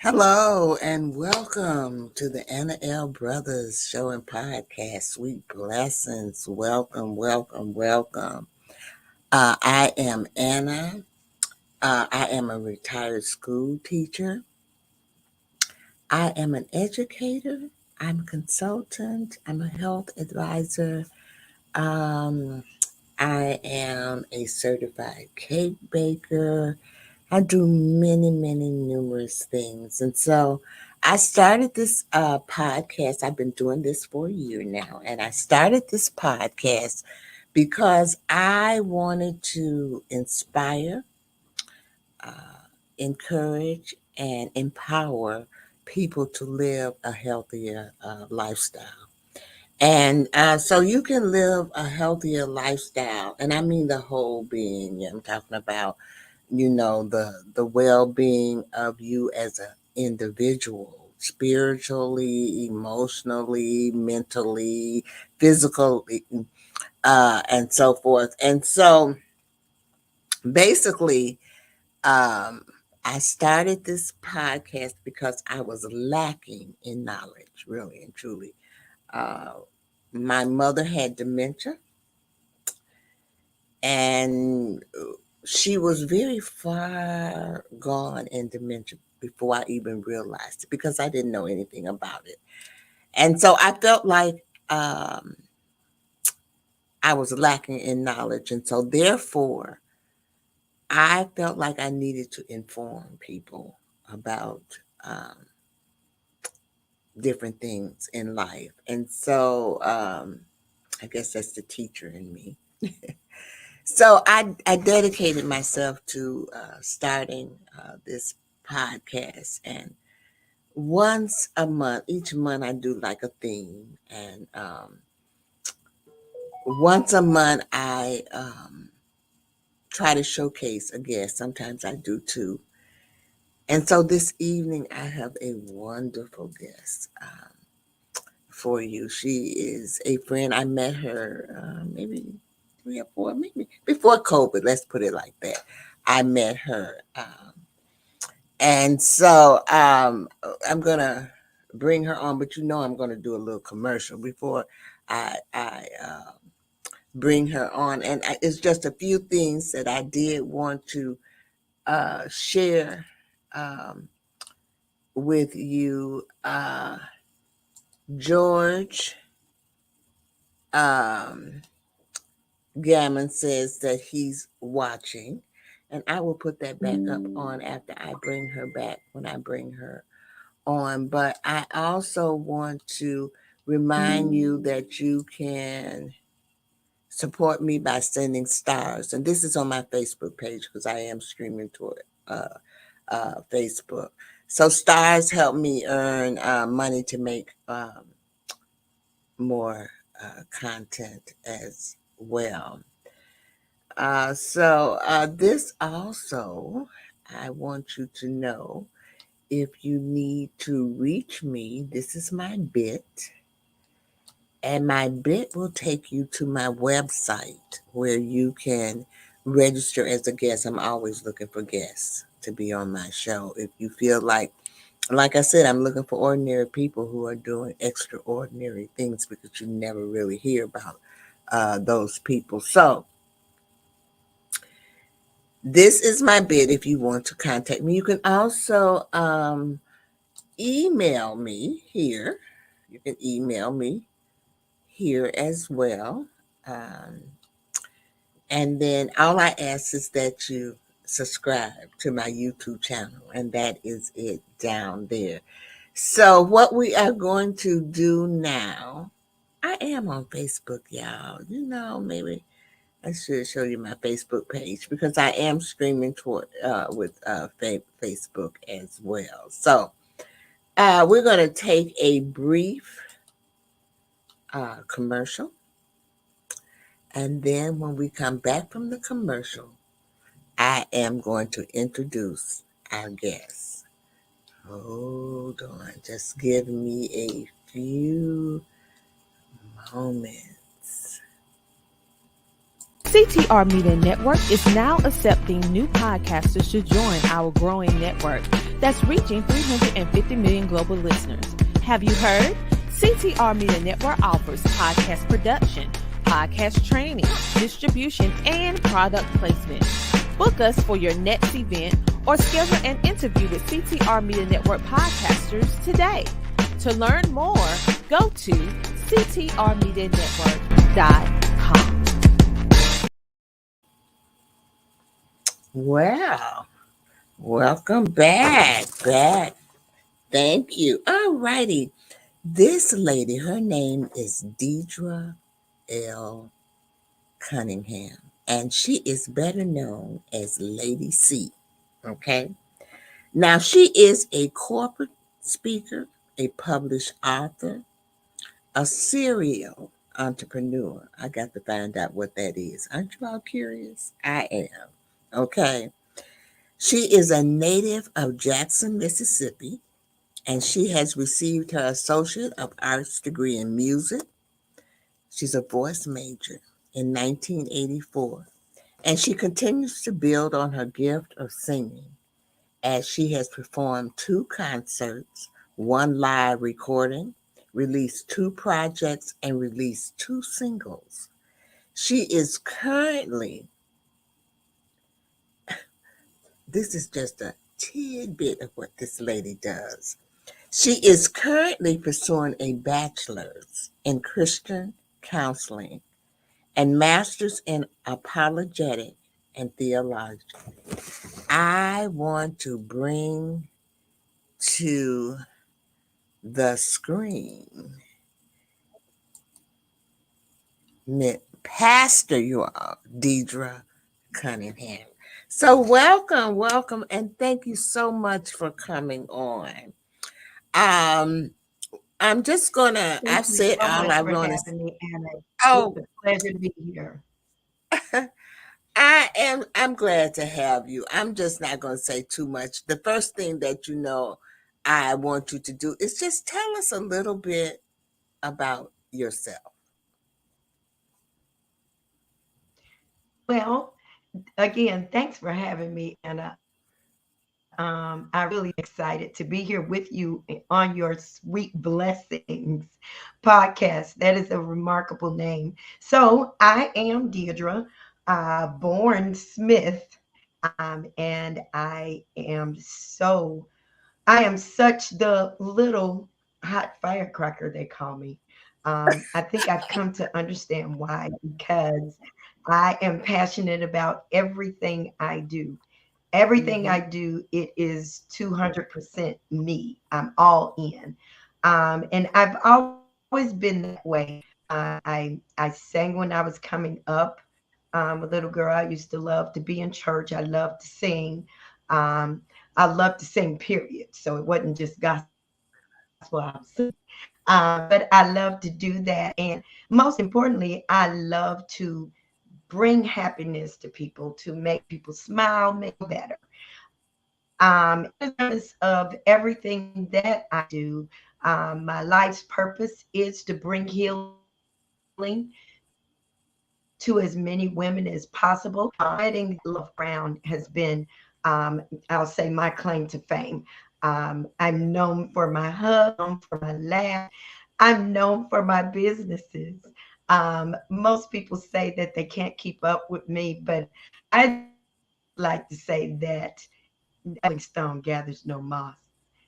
Hello and welcome to the Anna L. Brothers Show and Podcast. Sweet blessings. Welcome, welcome, welcome. I am Anna. I am a retired school teacher. I am an educator. I'm a consultant. I'm a health advisor. Um, I am a certified cake baker. I do many, many numerous things. And so I started this podcast. I've been doing this for a year now. And I started this podcast because I wanted to inspire, encourage, and empower people to live a healthier lifestyle. And so you can live a healthier lifestyle. And I mean the whole being. I'm talking about the well-being of you as an individual, spiritually, emotionally, mentally, physically, and so forth. And so basically, I started this podcast because I was lacking in knowledge, really and truly. uh, my mother had dementia, and she was very far gone in dementia before I even realized it because I didn't know anything about it. And so I felt like I was lacking in knowledge. And so, therefore, I felt like I needed to inform people about different things in life. And so, I guess that's the teacher in me. So I dedicated myself to starting this podcast, and once a month, each month I do like a theme, and once a month I try to showcase a guest. Sometimes I do two, and so this evening I have a wonderful guest for you. She is a friend. I met her maybe 3 or 4, maybe before COVID. Let's put it like that. I met her. And so I'm gonna bring her on, but I'm gonna do a little commercial before I bring her on, and it's just a few things that I did want to share um, with you. George um, Gammon says that he's watching, and I will put that back up on after I bring her back when I bring her on. But I also want to remind you that you can support me by sending stars. And this is on my Facebook page because I am streaming to it, Facebook. So stars help me earn money to make more content as well. This also, I want you to know, if you need to reach me, this is my bit. And my bit will take you to my website where you can register as a guest. I'm always looking for guests to be on my show. If you feel like I said, I'm looking for ordinary people who are doing extraordinary things because you never really hear about those people. So this is my bit if you want to contact me. You can also email me here. You can email me here as well. Um, and then all I ask is that you subscribe to my YouTube channel, and that is it down there. So, what we are going to do now, I am on Facebook, y'all. Maybe I should show you my Facebook page because I am streaming with Facebook as well. So, we're going to take a brief commercial. And then when we come back from the commercial, I am going to introduce our guest. Hold on. Just give me a few moments. CTR Media Network is now accepting new podcasters to join our growing network that's reaching 350 million global listeners. Have you heard? CTR Media Network offers podcast production, podcast training, distribution, and product placement. Book us for your next event or schedule an interview with CTR Media Network podcasters today. To learn more, go to ctrmedianetwork.com. Well, welcome back. Thank you. All righty. This lady, her name is Deirdre L. Cunningham, and she is better known as Lady C. Okay. Now, she is a corporate speaker, a published author, a serial entrepreneur. I got to find out what that is. Aren't you all curious? I am. Okay. She is a native of Jackson, Mississippi, and she has received her Associate of Arts degree in music. She's a voice major in 1984, and she continues to build on her gift of singing as she has performed 2 concerts, 1 live recording, released 2 projects, and released 2 singles. She is currently, this is just a tidbit of what this lady does. She is currently pursuing a bachelor's in Christian counseling and master's in apologetic and theology. I want to bring to the screen Pastor, you are Deirdre Cunningham. So welcome, and thank you so much for coming on. Um, I'm just gonna. Thank I've you said so all much I for want to. having me, Anna. It's Oh, a pleasure to be here. I am. I'm glad to have you. I'm just not gonna say too much. The first thing that I want you to do is just tell us a little bit about yourself. Well, again, thanks for having me, Anna. I really excited to be here with you on your Sweet Blessings podcast. That is a remarkable name. So I am Deirdre, born Smith, and I am such the little hot firecracker, they call me. I think I've come to understand why, because I am passionate about everything I do. Everything Mm-hmm. I do, it is 200% me. I'm all in. And I've always been that way. I sang when I was coming up. A little girl, I used to love to be in church. I loved to sing. Um, I loved to sing, period. So it wasn't just gospel I was singing. But I love to do that. And most importantly, I love to bring happiness to people, to make people smile, make them better. Of everything that I do, my life's purpose is to bring healing to as many women as possible. Spreading that love around has been, I'll say, my claim to fame. I'm known for my hugs, I'm known for my laugh, I'm known for my businesses. Most people say that they can't keep up with me, but I just like to say that a rolling stone gathers no moss.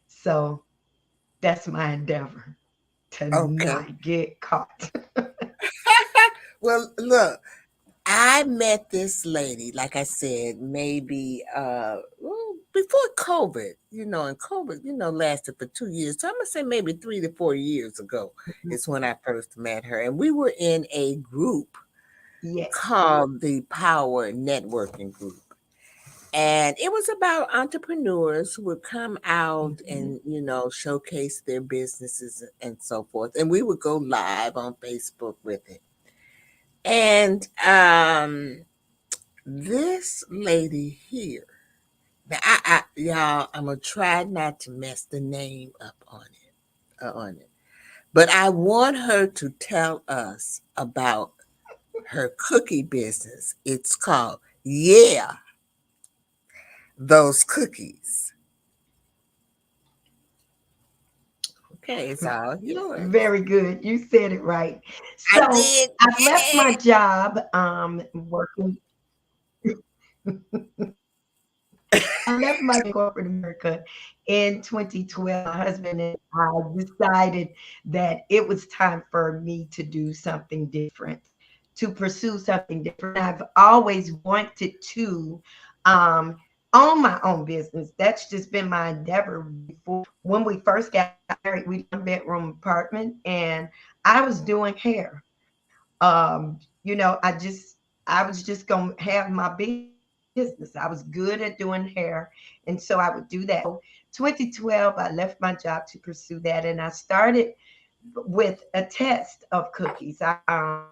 So that's my endeavor, to Okay. not get caught. Well, look, I met this lady, like I said, maybe before COVID, and COVID, lasted for 2 years. So I'm gonna say maybe 3 to 4 years ago is when I first met her. And we were in a group Yes. called the Power Networking Group. And it was about entrepreneurs who would come out Mhm. and, showcase their businesses and so forth. And we would go live on Facebook with it. And this lady here, now y'all, I'm gonna try not to mess the name up on it, but I want her to tell us about her cookie business. It's called Yeah, Those Cookies. Okay, it's all yours. Very good. You said it right. I So did. I left Yeah. my job working. I left my corporate America in 2012. My husband and I decided that it was time for me to do something different, to pursue something different. I've always wanted to um, own my own business. That's just been my endeavor before. When we first got married, we lived in a bedroom apartment, and I was doing hair. You know, I was just gonna have my business. I was good at doing hair, and so I would do that. So 2012, I left my job to pursue that, and I started with a test of cookies. I had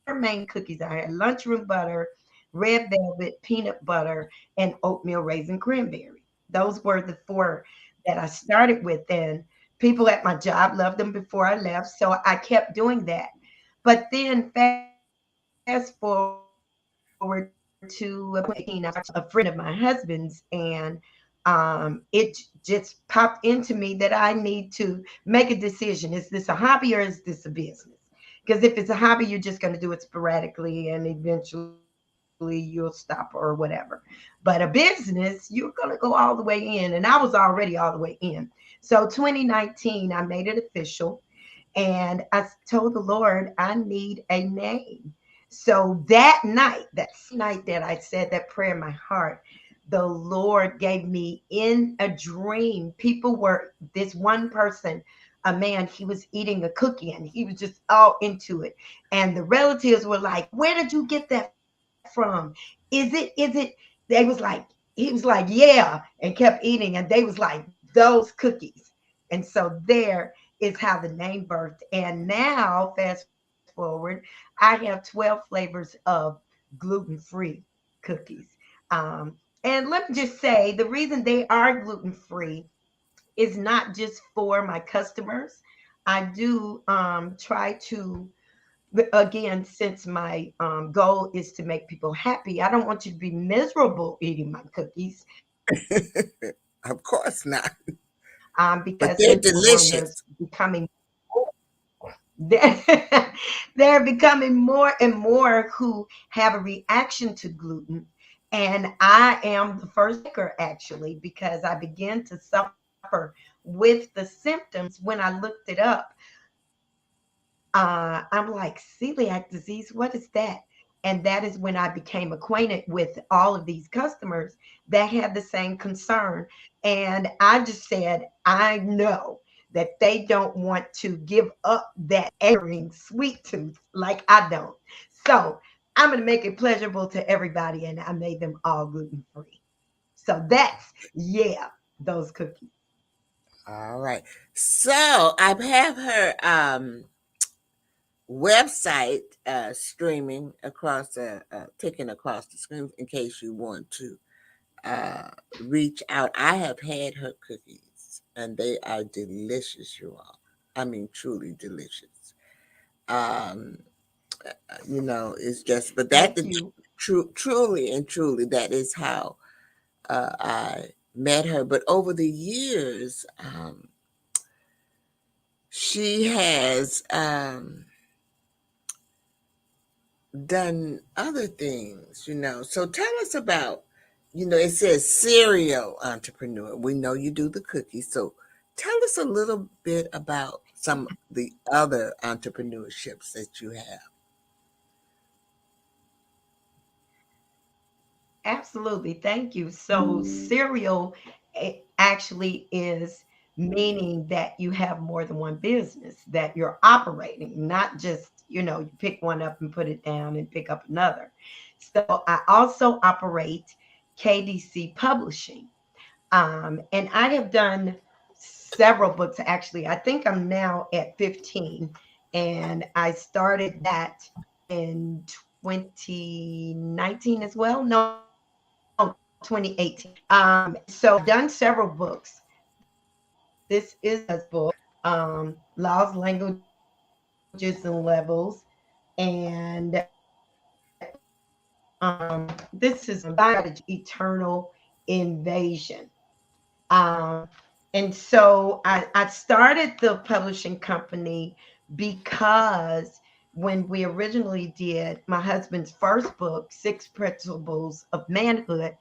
four main cookies. I had lunchroom butter, red velvet, peanut butter, and oatmeal raisin cranberry. Those were the four that I started with, and people at my job loved them before I left, so I kept doing that. But then fast forward to 2018, I started a friend of my husband's, and it just popped into me that I need to make a decision. Is this a hobby or is this a business? Because if it's a hobby, you're just going to do it sporadically and eventually you'll stop or whatever. But a business, you're going to go all the way in. And I was already all the way in. So 2019, I made it official. And I told the Lord, I need a name. So that night, that same night that I said that prayer in my heart, the Lord gave me in a dream. People were, this one person, a man, he was eating a cookie and he was just all into it. And the relatives were like, where did you get that from? Is it, they was like, he was like, yeah, and kept eating. And they was like, those cookies. And so there is how the name birthed. And now, fast forward, I have 12 flavors of gluten free cookies. Um, and let me just say the reason they are gluten free is not just for my customers. I do try to, again, since my goal is to make people happy, I don't want you to be miserable eating my cookies. Of course not. Because But since they're one, there's delicious. becoming There, there are becoming more and more who have a reaction to gluten. And I am the first baker actually, because I began to suffer with the symptoms when I looked it up. I'm like, celiac disease, what is that? And that is when I became acquainted with all of these customers that had the same concern. And I just said, I know that they don't want to give up that sweet tooth like I don't. So I'm going to make it pleasurable to everybody. And I made them all gluten free. So that's, yeah, those cookies. All right. So I have her website streaming across the taken across the screen in case you want to uh, reach out. I have had her cookies and they are delicious, you all. I mean, truly delicious. Um, it's just, but that the Thank you. truly and truly, that is how I met her. But over the years, she has done other things. So tell us about, it says serial entrepreneur. We know you do the cookies. So tell us a little bit about some of the other entrepreneurships that you have. Absolutely. Thank you. So, serial actually is meaning that you have more than one business that you're operating, not just, you pick one up and put it down and pick up another. So, I also operate KDC Publishing. And I have done several books actually. I think I'm now at 15, and I started that in 2019 as well. No, 2018. So I've done several books. This is my first book, Laws, Languages, and Levels. And This is strategy, eternal invasion. Um, and so I started the publishing company because when we originally did my husband's first book, Six Principles of Manhood,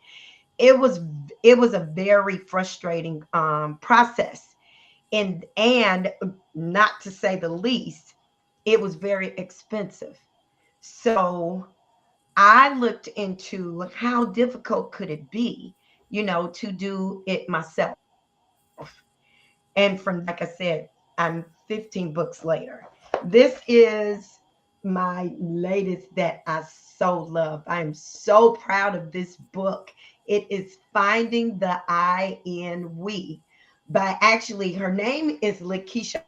it was it was a very frustrating process, and not to say the least, it was very expensive. So I looked into how difficult could it be, to do it myself. And from there, like I said, I'm 15 books later. This is my latest that I so love. I am so proud of this book. It is Finding the I in We by, actually, her name is Lakeisha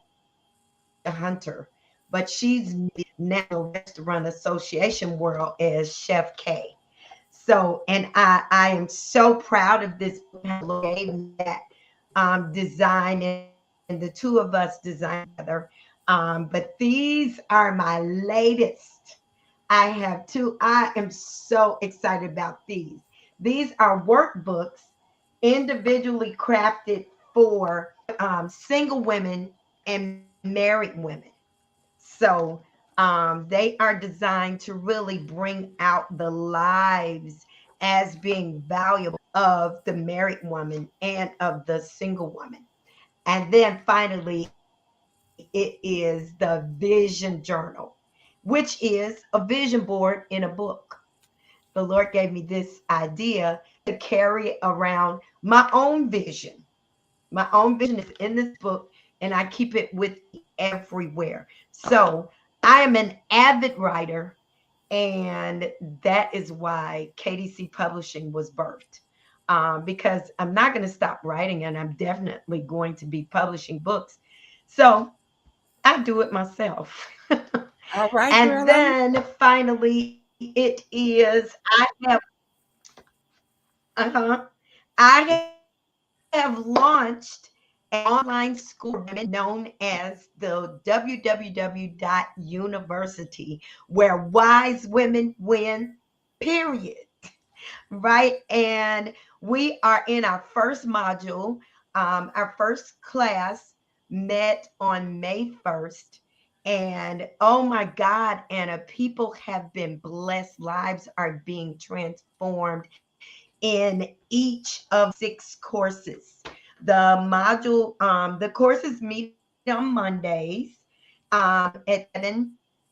Hunter, but she's National Restaurant Association world as Chef K. So, and I am so proud of this book. Gave me that design, and the two of us designed together. But these are my latest. I have two. I am so excited about these. These are workbooks individually crafted for single women and married women. So they are designed to really bring out the lives as being valuable of the married woman and of the single woman. And then finally, it is the vision journal, which is a vision board in a book. The Lord gave me this idea to carry around my own vision. My own vision is in this book, and I keep it with me everywhere. So I am an avid writer, and that is why KDC Publishing was birthed. Because I'm not going to stop writing, and I'm definitely going to be publishing books. So I do it myself. All right, And girl. then finally, it is uh-huh, I have launched an online school for women known as the www.university, where wise women win, period. Right? And we are in our first module. Our first class met on May 1st. And oh my God, Anna, people have been blessed. Lives are being transformed in each of 6 courses. The courses meet on Mondays at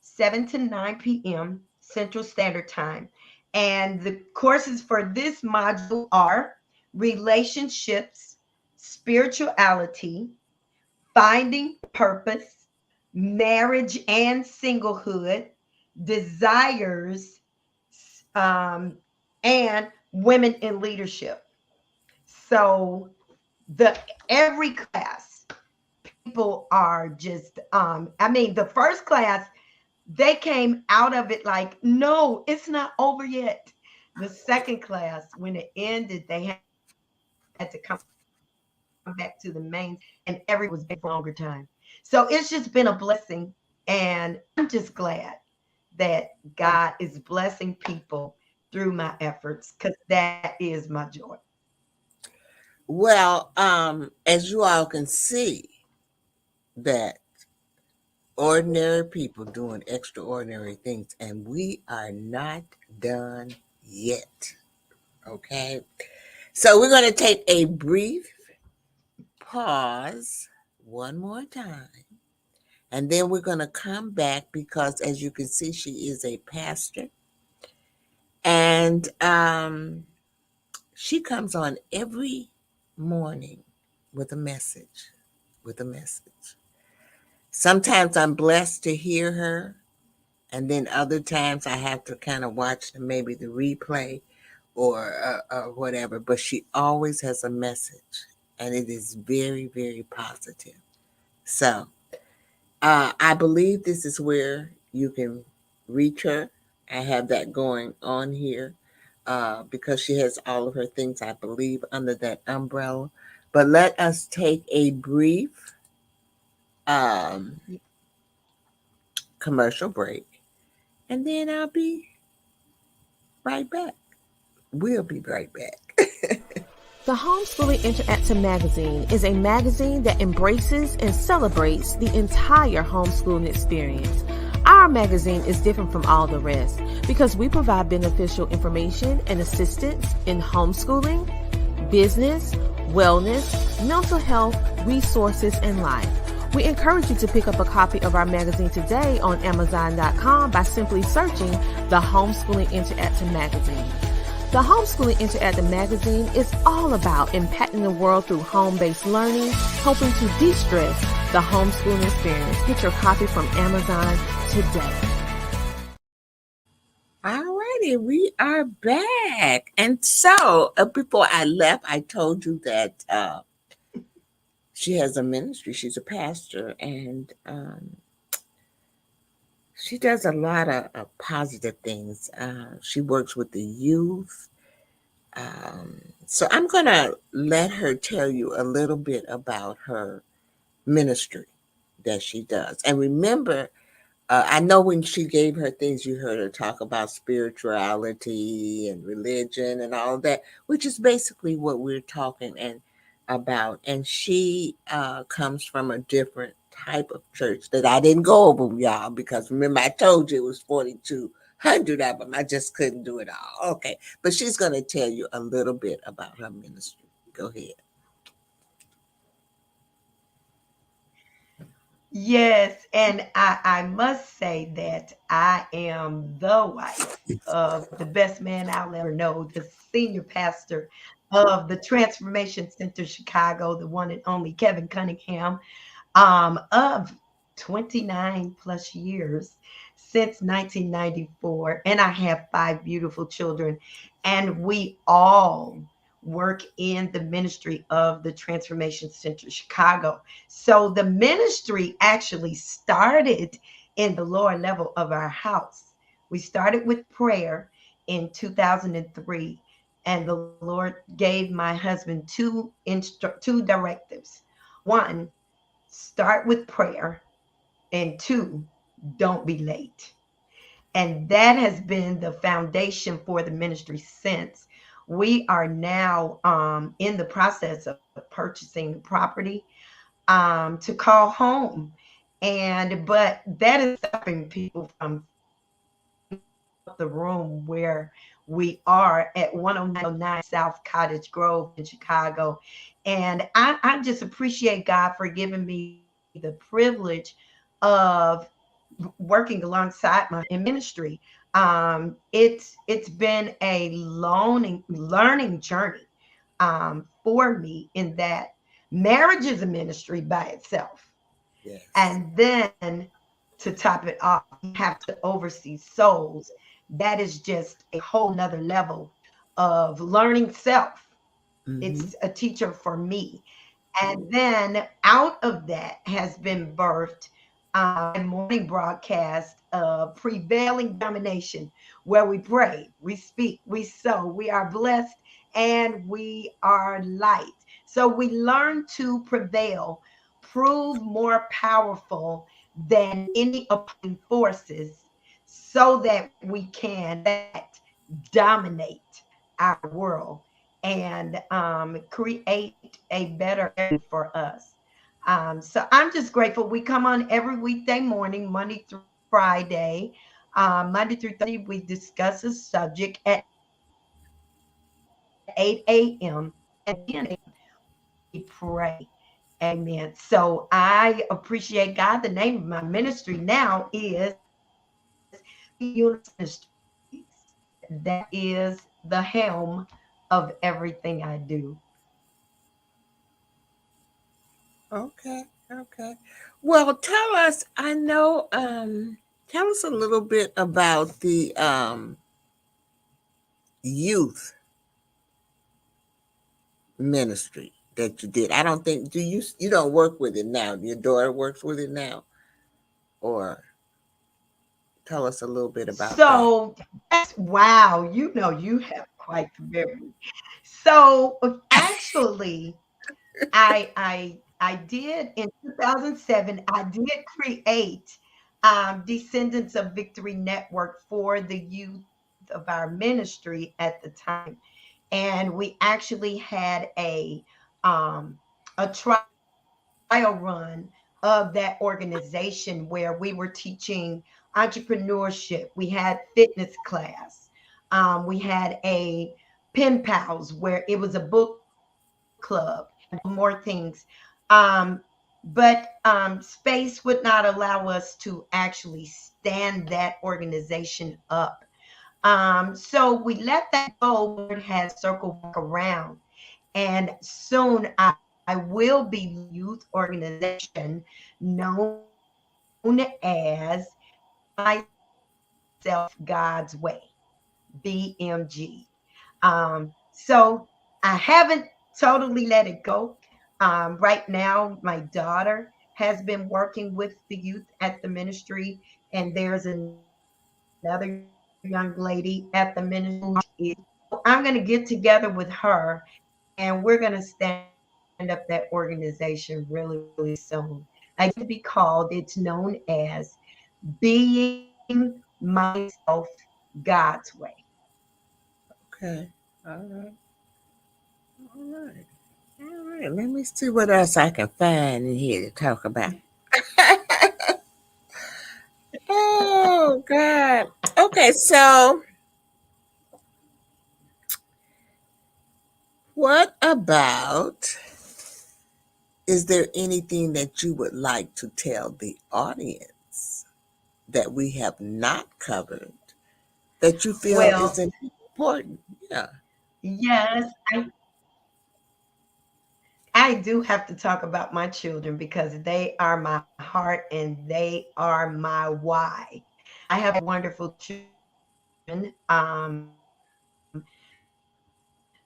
7 to 9 p.m. Central Standard Time. And the courses for this module are relationships, spirituality, finding purpose, marriage and singlehood, desires, um, and women in leadership. So the every class, people are just I mean, the first class, they came out of it like, no, it's not over yet. The second class, when it ended, they had to come back to the main, and everyone was there for a longer time. So it's just been a blessing. And I'm just glad that God is blessing people through my efforts, because that is my joy. Well, as you all can see, that ordinary people doing extraordinary things, and we are not done yet. Okay, so we're going to take a brief pause one more time, and then we're going to come back because, as you can see, she is a pastor, and she comes on every morning with a message. With a message. Sometimes I'm blessed to hear her, and then other times I have to kind of watch maybe the replay or whatever. But she always has a message, and it is very, very positive. So I believe this is where you can reach her. I have that going on here because she has all of her things, I believe, under that umbrella. But let us take a brief um, commercial break, and then I'll be right back. We'll be right back. The Homeschooling Interactive Magazine is a magazine that embraces and celebrates the entire homeschooling experience. Our magazine is different from all the rest because we provide beneficial information and assistance in homeschooling, business, wellness, mental health, resources, and life. We encourage you to pick up a copy of our magazine today on Amazon.com by simply searching the Homeschooling Interactive Magazine. The Homeschooling Interactive Magazine is all about impacting the world through home-based learning, helping to de-stress the homeschooling experience. Get your copy from Amazon today. Alrighty, we are back. And so, before I left, I told you that she has a ministry. She's a pastor, and she does a lot of positive things. She works with the youth. Um, so I'm going to let her tell you a little bit about her ministry that she does. And remember, I know when she gave her things, you heard her talk about spirituality and religion and all of that, which is basically what we're talking about. And she comes from a different type of church that I didn't go over, y'all, because remember I told you it was 4,200 of them. I just couldn't do it all. Okay, but she's going to tell you a little bit about her ministry. Go ahead. Yes, and I must say that I am the wife of the best man I'll ever know, the senior pastor of the Transformation Center Chicago, the one and only Kevin Cunningham, of 29 plus years since 1994. And I have five beautiful children, and we all work in the ministry of the Transformation Center Chicago. So the ministry actually started in the lower level of our house. We started with prayer in 2003, and the Lord gave my husband two directives. One, start with prayer, and two, don't be late. And that has been the foundation for the ministry since. We are now in the process of purchasing the property to call home. And but that is stopping people from the room where we are at 10909 South Cottage Grove in Chicago. And I just appreciate God for giving me the privilege of working alongside my in ministry. It's been a learning journey for me in that marriage is a ministry by itself. Yes. And then to top it off, you have to oversee souls. That is just a whole nother level of learning self. Mm-hmm. It's a teacher for me. And then out of that has been birthed my morning broadcast of Prevailing Domination, where we pray, we speak, we sow, we are blessed, and we are light. So we learn to prevail, prove more powerful than any opposing forces, so that we can that dominate our world and create a better for us. So I'm just grateful. We come on every weekday morning, Monday through Friday. Monday through Thursday, we discuss a subject at 8 a.m. and 10 a.m. we pray. Amen. So I appreciate God. The name of my ministry now is Ministries. That is the helm of everything I do. Okay, okay. Well, tell us, I know, tell us a little bit about the youth ministry that you did. I don't think, you don't work with it now. Your daughter works with it now, or tell us a little bit about that. So that's wow, you have quite the memory. So actually, I did in 2007. I did create Descendants of Victory Network for the youth of our ministry at the time, and we actually had a trial run of that organization where we were teaching entrepreneurship. We had fitness class. We had a pen pals where it was a book club, more things. Um, but space would not allow us to actually stand that organization up. So we let that go. It has circled back around. And soon I will be leading a youth organization known as Be Myself God's Way, BMG. So I haven't totally let it go. Right now, my daughter has been working with the youth at the ministry, and there's another young lady at the ministry who is. So I'm going to get together with her, and we're going to stand up that organization really, really soon. Again, it's going to be called, it's known as Being Myself God's Way. Okay. All right. All right. All right. Let me see what else I can find in here to talk about. Oh God. Okay, so what about, is there anything that you would like to tell the audience that we have not covered that you feel is Well, important? Yeah. yes, I do have to talk about my children because they are my heart and they are my why. I have wonderful children.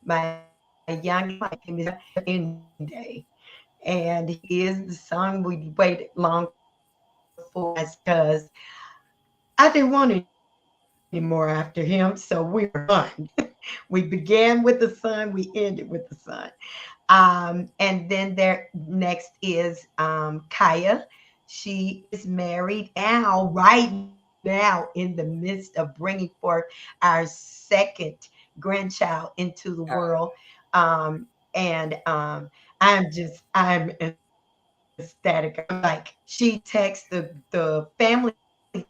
My youngest name is Day, and he is the son we waited long for because I didn't want any more after him, so we were done. We began with the son, we ended with the son. And then there next is Kaya. She is married now, right now, in the midst of bringing forth our second grandchild into the world. And I'm ecstatic. I'm like, she texts the family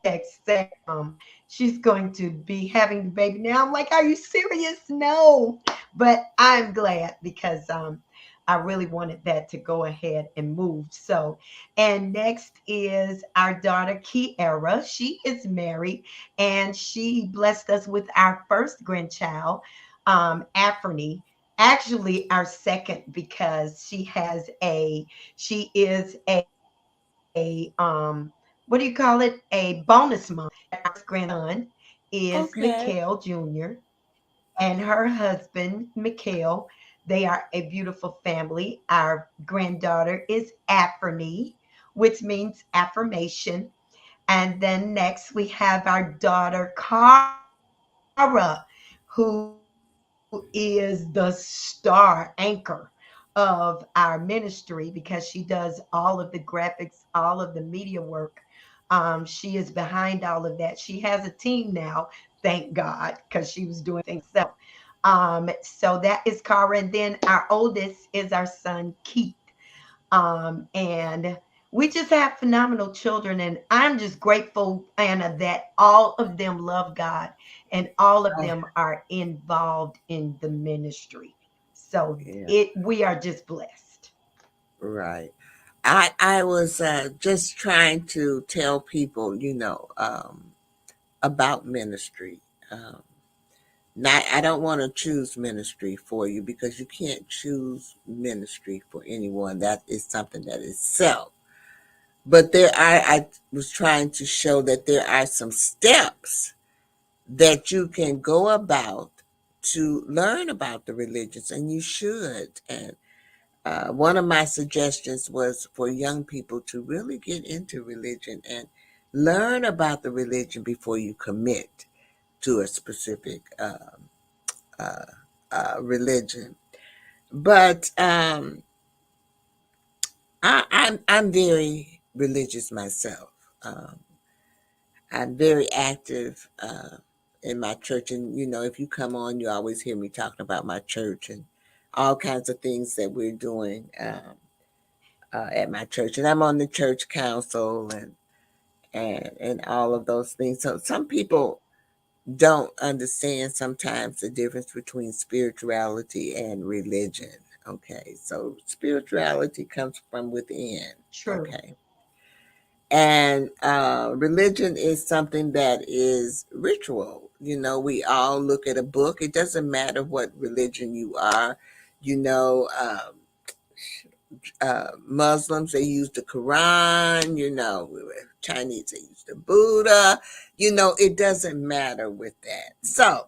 text saying, she's going to be having the baby now. I'm like, are you serious? No. But I'm glad because I really wanted that to go ahead and move. So, and next is our daughter Kiara. She is married and she blessed us with our first grandchild, Afrony. Actually, our second because she is what do you call it? A bonus mom. Our grandson is Okay. Mikhail Jr. and her husband, Mikhail. They are a beautiful family. Our granddaughter is Afrony, which means affirmation. And then next we have our daughter Cara, who is the star anchor of our ministry because she does all of the graphics, all of the media work. She is behind all of that. She has a team now, thank God, because she was doing things herself. So that is Cara. And then our oldest is our son Keith. And we just have phenomenal children. And I'm just grateful, Anna, that all of them love God and all of Oh, them are involved in the ministry. So yeah. we are just blessed. Right. I was just trying to tell people, about ministry. Um, Not, I don't want to choose ministry for you because you can't choose ministry for anyone. That is something that is self. But I was trying to show that there are some steps that you can go about to learn about the religions, and you should. And one of my suggestions was for young people to really get into religion and learn about the religion before you commit to a specific uh, religion. But I'm very religious myself. Um, I'm very active in my church. And, if you come on, you always hear me talking about my church and all kinds of things that we're doing at my church. And I'm on the church council and all of those things. So some people don't understand sometimes the difference between spirituality and religion. Okay, so spirituality comes from within. True. Okay, and religion is something that is ritual. We all look at a book. It doesn't matter what religion you are. You know, Muslims, they use the Quran. Chinese, they use the Buddha. It doesn't matter with that. So,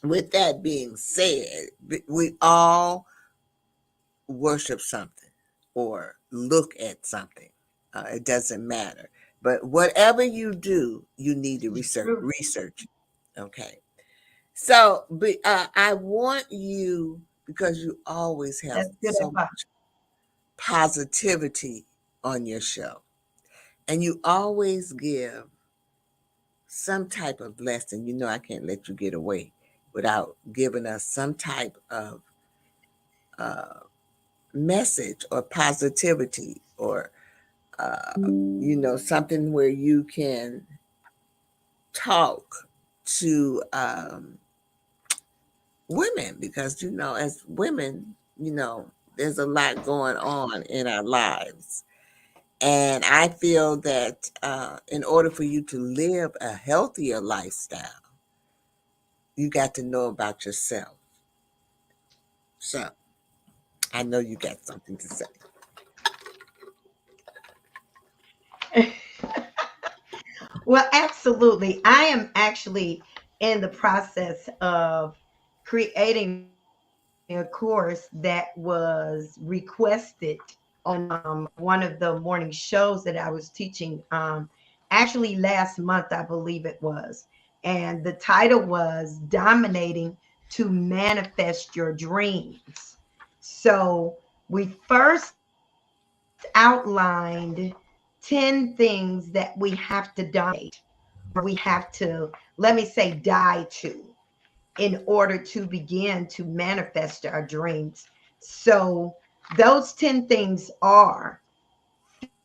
with that being said, we all worship something or look at something. It doesn't matter. But whatever you do, you need to True. research. Okay. So, I want you, because you always have That's good so advice. much positivity on your show, and you always give some type of lesson. I can't let you get away without giving us some type of uh, message or positivity or something where you can talk to women, because as women, you know there's a lot going on in our lives, and I feel that in order for you to live a healthier lifestyle, you got to know about yourself. So I know you got something to say. Well, absolutely. I am actually in the process of creating a course that was requested on one of the morning shows that I was teaching, actually last month, I believe it was. And the title was Dominating to Manifest Your Dreams. So we first outlined 10 things that we have to dominate, or we have to, let me say, die to, in order to begin to manifest our dreams. So, those 10 things are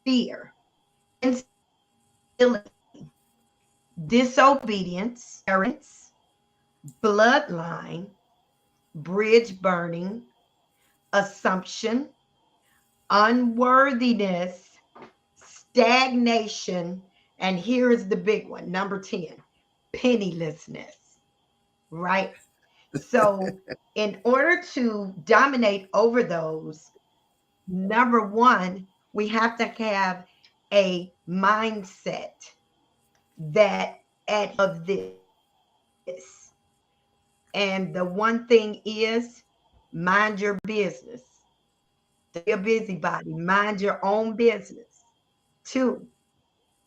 fear, instability, disobedience, ignorance, bloodline, bridge burning, assumption, unworthiness, stagnation, and here is the big one, number 10, pennilessness, right? So, in order to dominate over those, number one, we have to have a mindset that at of this. And the one thing is, mind your business. Don't be a busybody. Mind your own business. Two,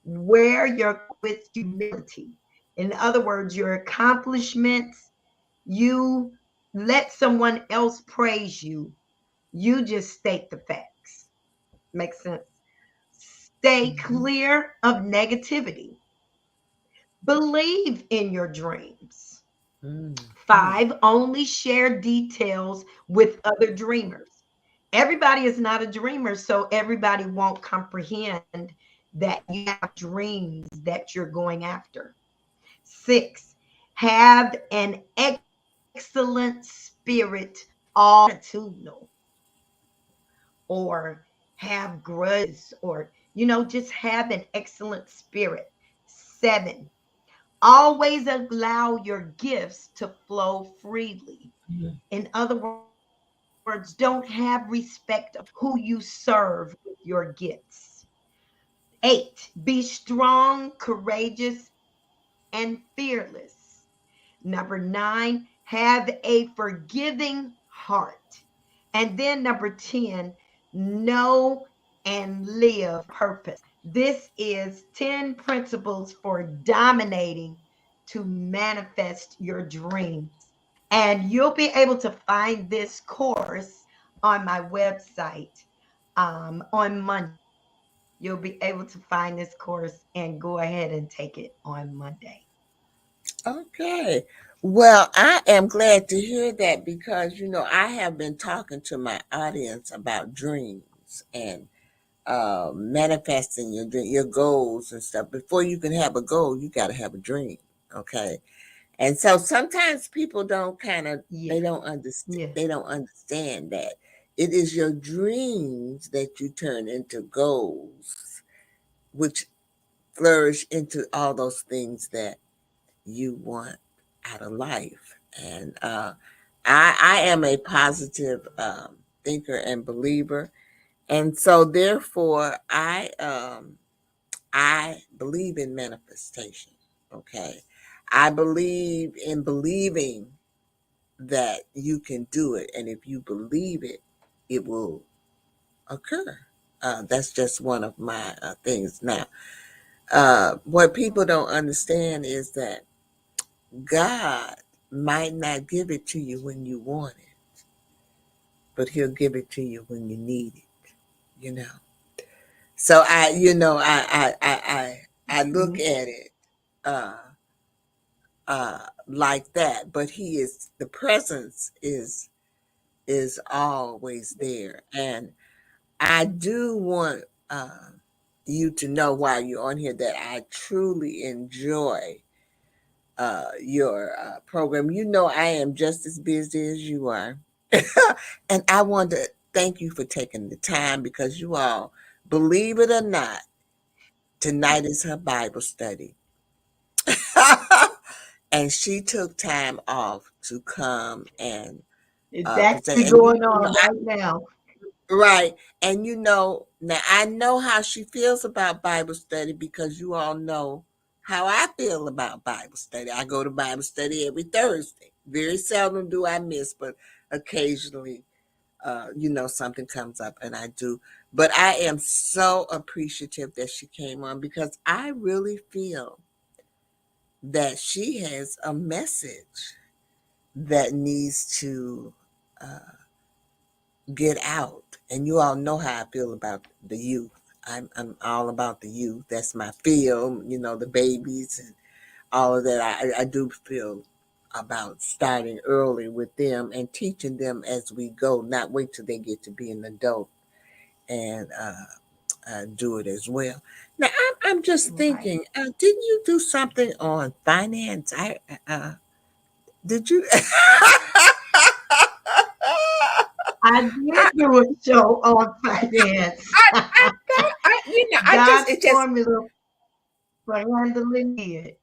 wear your with humility. In other words, your accomplishments, you let someone else praise you. You just state the facts. Makes sense? Stay Mhm. clear of negativity. Believe in your dreams. Mhm. Five, only share details with other dreamers. Everybody is not a dreamer, so everybody won't comprehend that you have dreams that you're going after. Six, have an excellent spirit, all attitudinal, or have grudges, or, just have an excellent spirit. Seven, always allow your gifts to flow freely. Mhm. In other words, don't have respect of who you serve with your gifts. Eight, be strong, courageous, and fearless. Number nine, have a forgiving heart. And then number 10, know and live purpose. This is 10 principles for dominating to manifest your dreams. And you'll be able to find this course on my website on Monday. You'll be able to find this course and go ahead and take it on Monday. Okay. Well, I am glad to hear that because, I have been talking to my audience about dreams and manifesting your goals and stuff. Before you can have a goal, you got to have a dream. Okay. And so sometimes people don't kind of, Yeah, yeah, they don't understand that it is your dreams that you turn into goals, which flourish into all those things that you want out of life. And I am a positive thinker and believer, and so therefore I believe in manifestation. Okay, I believe in believing that you can do it, and if you believe it, it will occur. That's just one of my things. Now, what people don't understand is that God might not give it to you when you want it, but He'll give it to you when you need it. You know. So I look mhm, at it uh, like that. But the presence is always there, and I do want uh, you to know while you're on here that I truly enjoy your program. I am just as busy as you are. And I want to thank you for taking the time because you all, believe it or not, tonight is her Bible study. And she took time off to come and it's present. actually And going on right now. right. And now I know how she feels about Bible study because you all know how I feel about Bible study. I go to Bible study every Thursday. Very seldom do I miss, but occasionally, something comes up and I do. But I am so appreciative that she came on because I really feel that she has a message that needs to get out. And you all know how I feel about the youth. I'm all about the youth. That's my field, the babies and all of that. I do feel about starting early with them and teaching them as we go, not wait till they get to be an adult and do it as well. Now, I'm just Right. thinking, didn't you do something on finance? Did you? I did do a show on finance. I thought I just God's it just formula for handling it.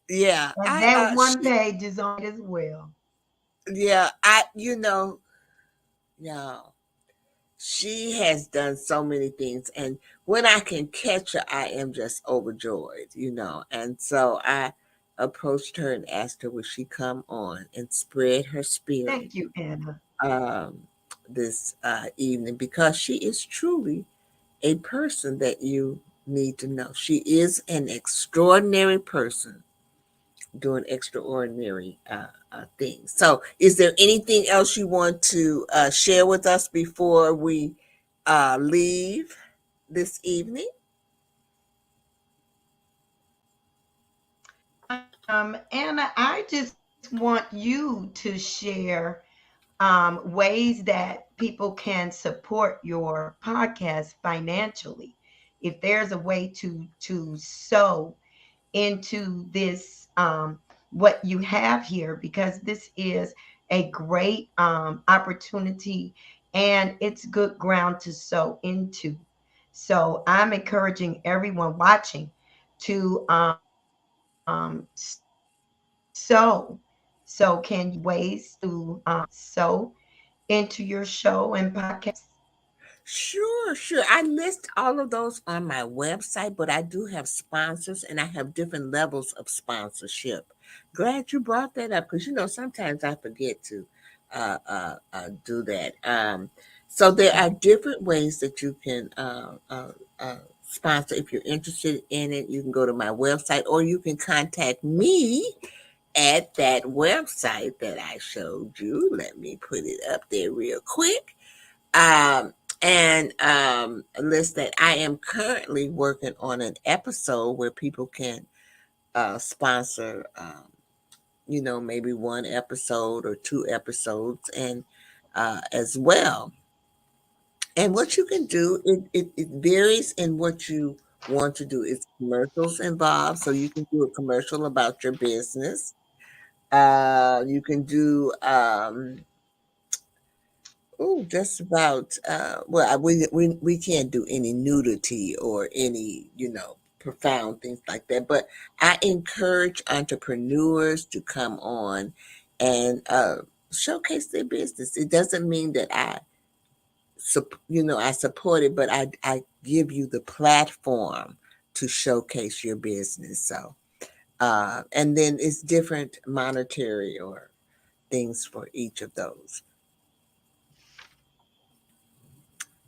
yeah, And that one page is on it as well. yeah, I yeah, she has done so many things, and when I can catch her, I am just overjoyed. And so I approached her and asked her would she come on and spread her spirit Thank you, Anna. um this evening because she is truly a person that you need to know. She is an extraordinary person doing extraordinary things. So, is there anything else you want to share with us before we leave this evening? Anna, I just want you to share ways that people can support your podcast financially. If there's a way to sow into this what you have here, because this is a great opportunity and it's good ground to sow into. So I'm encouraging everyone watching to sow. So can you ways to sow into your show and podcast? Sure, sure. I list all of those on my website, but I do have sponsors and I have different levels of sponsorship. Glad you brought that up because sometimes I forget to do that. So there are different ways that you can sponsor. If you're interested in it, you can go to my website or you can contact me at that website that I showed you. Let me put it up there real quick um, and list that I am currently working on an episode where people can sponsor. maybe one episode or two episodes, and as well. And what you can do, it varies in what you want to do. It's commercials involved, so you can do a commercial about your business. You can do just about well, we can't do any nudity or any, profound things like that. But I encourage entrepreneurs to come on and showcase their business. It doesn't mean that I support it, but I give you the platform to showcase your business. So, and then it's different monetary or things for each of those.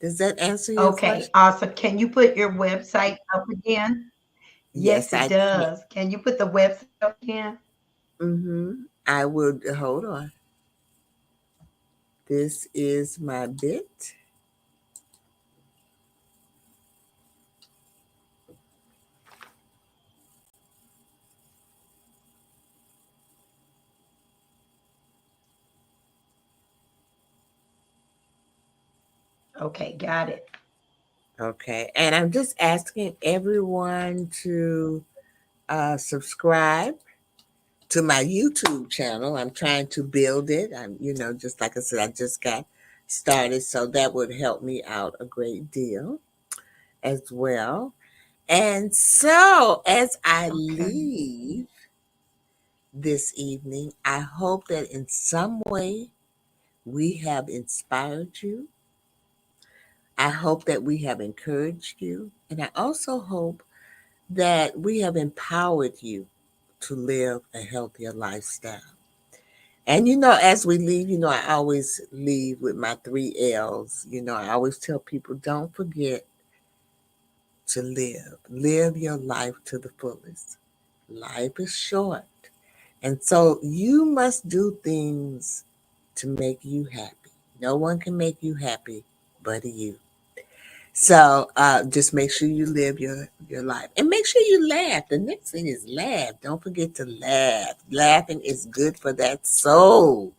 Does that answer your Okay, question? awesome. Can you put your website up again? Yes, Yes, I it can. does. Can you put the website up again? Mm-hmm. I would hold on. This is my bit. Okay, got it. Okay, and I'm just asking everyone to subscribe to my YouTube channel. I'm trying to build it. Just like I said, I just got started, so that would help me out a great deal as well. And so, as I Okay. leave this evening, I hope that in some way we have inspired you. I hope that we have encouraged you. And I also hope that we have empowered you to live a healthier lifestyle. And as we leave, I always leave with my three L's. I always tell people don't forget to live. Live your life to the fullest. Life is short. And so you must do things to make you happy. No one can make you happy but you. So just make sure you live your life. And make sure you laugh. The next thing is laugh. Don't forget to laugh. Laughing is good for that soul.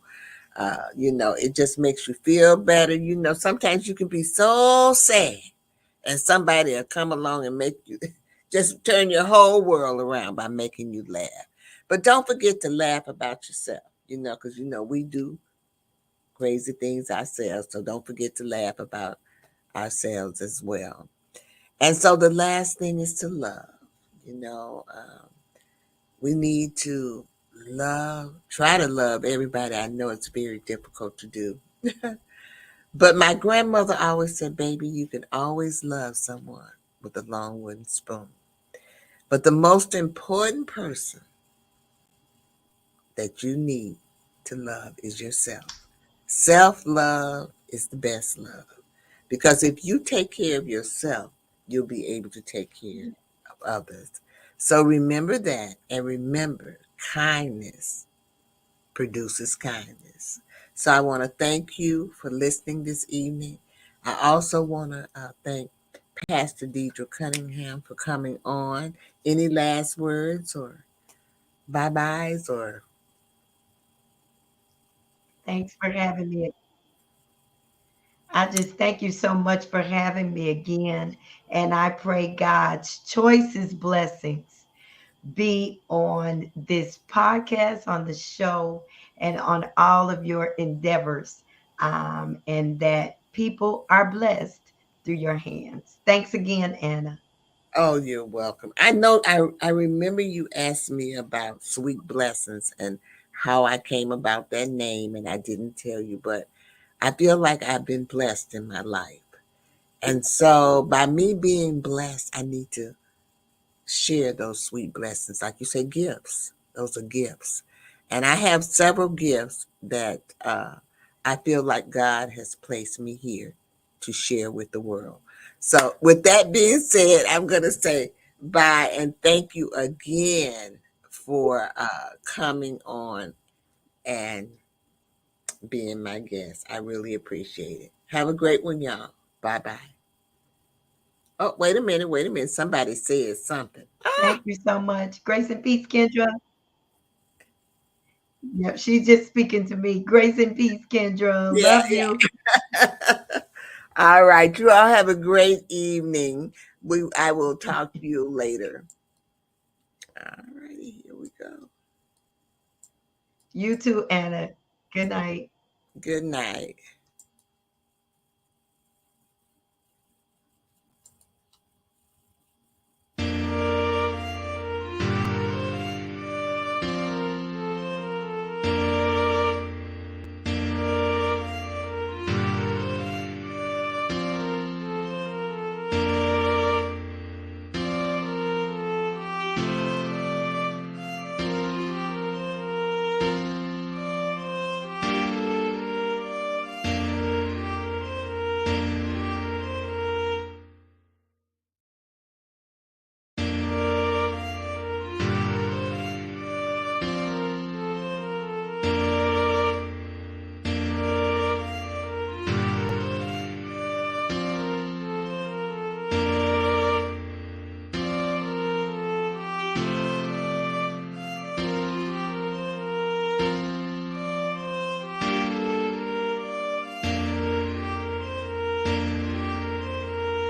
It just makes you feel better. Sometimes you can be so sad and somebody will come along and make you just turn your whole world around by making you laugh. But don't forget to laugh about yourself, because we do crazy things ourselves. So don't forget to laugh about ourselves as well. And so the last thing is to love. We need to try to love everybody. I know it's very difficult to do. But my grandmother always said, baby, you can always love someone with a long wooden spoon. But the most important person that you need to love is yourself. Self love is the best love. Because if you take care of yourself, you'll be able to take care of others. So remember that, and remember kindness produces kindness. So I want to thank you for listening this evening. I also want to thank Pastor Deirdre Cunningham for coming on. Any last words or bye byes or Thanks for having me. I just thank you so much for having me again. And I pray God's choicest blessings be on this podcast, on the show, and on all of your endeavors, and that people are blessed through your hands. Thanks again, Anna. oh, you're welcome. I know I remember you asked me about Sweet Blessings and how I came about that name, and I didn't tell you, but I feel like I've been blessed in my life. And so by me being blessed, I need to share those sweet blessings. Like you say, gifts. Those are gifts. And I have several gifts that I feel like God has placed me here to share with the world. So, with that being said, I'm going to say bye and thank you again for coming on and being my guest. I really appreciate it. Have a great one, y'all. Bye bye. Oh, wait a minute. Wait a minute. Somebody said something. Ah, Thank you so much. Grace and peace, Kendra. Yep, she's just speaking to me. Grace and peace, Kendra. Yeah, Love you. yeah. All right. You all have a great evening. I will talk to you later. All righty. Here we go. You too, Anna. Good night. Good night.